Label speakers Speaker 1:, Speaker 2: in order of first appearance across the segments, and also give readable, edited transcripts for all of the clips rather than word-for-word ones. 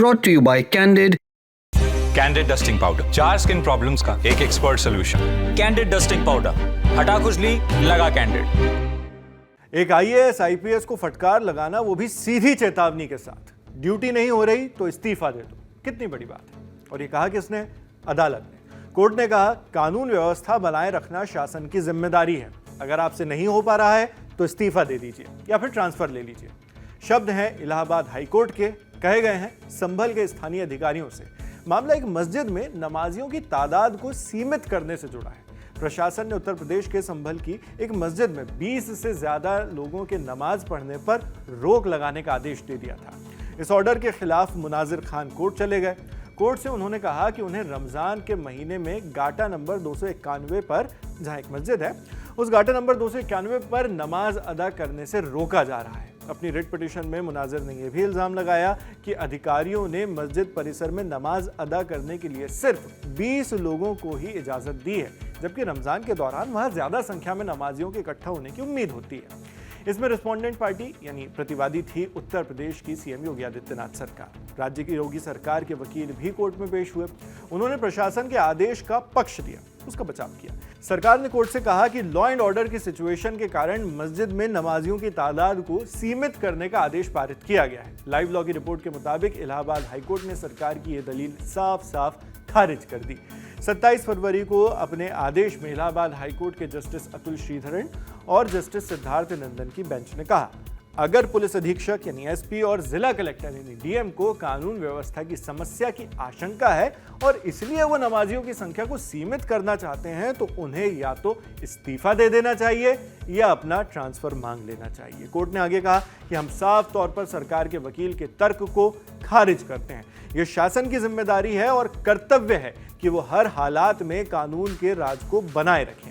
Speaker 1: brought to you by Candid.
Speaker 2: Candid dusting powder, 4 skin problems का एक expert solution. Candid dusting powder, हटा खुजली, लगा कैंडिड।
Speaker 3: एक आईएएस आईपीएस को फटकार लगाना, वो भी सीधी चेतावनी के साथ। ड्यूटी नहीं हो रही तो इस्तीफा दे दो, कितनी बड़ी बात है। और ये कहा किसने? अदालत ने। कोर्ट ने कहा कानून व्यवस्था बनाए रखना शासन की जिम्मेदारी है। अगर आपसे नहीं हो पा रहा है तो इस्तीफा दे दीजिए या फिर ट्रांसफर ले लीजिए। शब्द हैं इलाहाबाद हाईकोर्ट के, कहे गए हैं संभल के स्थानीय अधिकारियों से। मामला एक मस्जिद में नमाजियों की तादाद को सीमित करने से जुड़ा है। प्रशासन ने उत्तर प्रदेश के संभल की एक मस्जिद में 20 से ज्यादा लोगों के नमाज पढ़ने पर रोक लगाने का आदेश दे दिया था। इस ऑर्डर के खिलाफ मुनाजिर खान कोर्ट चले गए। कोर्ट से उन्होंने कहा कि उन्हें रमजान के महीने में गाटा नंबर 291 पर, जहां एक मस्जिद है, उस गाटा नंबर 291 पर नमाज अदा करने से रोका जा रहा है। अपनी रिट पिटीशन में मुनाजिर ने यह भी इल्जाम लगाया कि अधिकारियों ने मस्जिद परिसर में नमाज अदा करने के लिए सिर्फ 20 लोगों को ही इजाजत दी है, जबकि रमजान के दौरान वहां ज्यादा संख्या में नमाजियों के इकट्ठा होने की उम्मीद होती है। इसमें रिस्पोंडेंट पार्टी यानी प्रतिवादी थी उत्तर प्रदेश की सीएम योगी आदित्यनाथ सरकार। राज्य की योगी सरकार के वकील भी कोर्ट में पेश हुए। उन्होंने प्रशासन के आदेश का पक्ष दिया, उसका बचाव किया। सरकार ने कोर्ट से कहा कि लॉ एंड ऑर्डर की सिचुएशन के कारण मस्जिद में नमाजियों की तादाद को सीमित करने का आदेश पारित किया गया है। लाइव लॉ की रिपोर्ट के मुताबिक इलाहाबाद हाईकोर्ट ने सरकार की यह दलील साफ साफ खारिज कर दी। 27 फरवरी को अपने आदेश में इलाहाबाद हाईकोर्ट के जस्टिस अतुल श्रीधरन और जस्टिस सिद्धार्थ नंदन की बेंच ने कहा, अगर पुलिस अधीक्षक यानी एसपी और जिला कलेक्टर यानी डीएम को कानून व्यवस्था की समस्या की आशंका है और इसलिए वो नमाजियों की संख्या को सीमित करना चाहते हैं, तो उन्हें या तो इस्तीफा दे देना चाहिए या अपना ट्रांसफर मांग लेना चाहिए। कोर्ट ने आगे कहा कि हम साफ तौर पर सरकार के वकील के तर्क को खारिज करते हैं। यह शासन की जिम्मेदारी है और कर्तव्य है कि वो हर हालात में कानून के राज को बनाए रखें।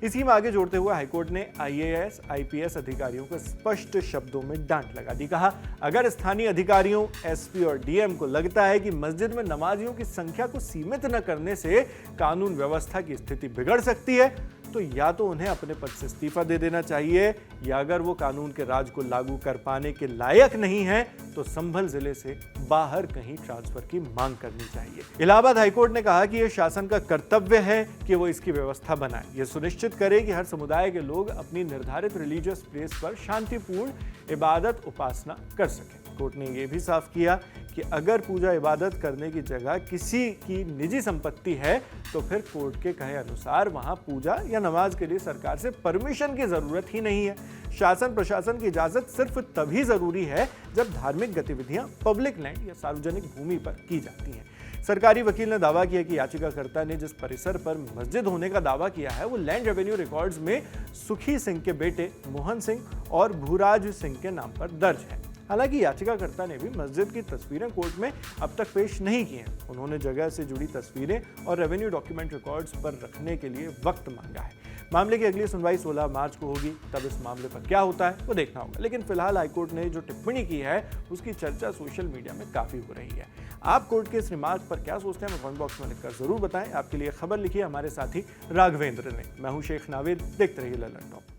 Speaker 3: इसी में आगे जोड़ते हुए हाईकोर्ट ने आईएएस आईपीएस अधिकारियों को स्पष्ट शब्दों में डांट लगा दी। कहा, अगर स्थानीय अधिकारियों एसपी और डीएम को लगता है कि मस्जिद में नमाजियों की संख्या को सीमित न करने से कानून व्यवस्था की स्थिति बिगड़ सकती है, तो या तो उन्हें अपने पद से इस्तीफा दे देना चाहिए, या अगर वो कानून के राज को लागू कर पाने के लायक नहीं है तो संभल जिले से बाहर कहीं ट्रांसफर की मांग करनी चाहिए। इलाहाबाद हाईकोर्ट ने कहा कि यह शासन का कर्तव्य है कि वो इसकी व्यवस्था बनाए, यह सुनिश्चित करे कि हर समुदाय के लोग अपनी निर्धारित रिलीजियस प्लेस पर शांतिपूर्ण इबादत उपासना कर सकें। कोर्ट ने यह भी साफ किया कि अगर पूजा इबादत करने की जगह किसी की निजी संपत्ति है तो फिर कोर्ट के कहे अनुसार वहां पूजा या नमाज के लिए सरकार से परमिशन की जरूरत ही नहीं है। शासन प्रशासन की इजाजत सिर्फ तभी जरूरी है जब धार्मिक गतिविधियां पब्लिक लैंड या सार्वजनिक भूमि पर की जाती हैं। सरकारी वकील ने दावा किया कि याचिकाकर्ता ने जिस परिसर पर मस्जिद होने का दावा किया है वो लैंड रेवेन्यू रिकॉर्ड्स में सुखी सिंह के बेटे मोहन सिंह और भूराज सिंह के नाम पर दर्ज है। हालांकि याचिकाकर्ता ने भी मस्जिद की तस्वीरें कोर्ट में अब तक पेश नहीं की हैं। उन्होंने जगह से जुड़ी तस्वीरें और रेवेन्यू डॉक्यूमेंट रिकॉर्ड्स पर रखने के लिए वक्त मांगा है। मामले की अगली सुनवाई 16 मार्च को होगी, तब इस मामले पर क्या होता है वो देखना होगा। लेकिन फिलहाल हाईकोर्ट ने जो टिप्पणी की है उसकी चर्चा सोशल मीडिया में काफी हो रही है। आप कोर्ट के इस रिमार्क पर क्या सोचते हैं, कमेंट बॉक्स में लिखकर जरूर बताएं। आपके लिए खबर लिखी है हमारे साथी राघवेंद्र ने। मैं हूं शेख नावेद, देखते रहिए ललन टॉप।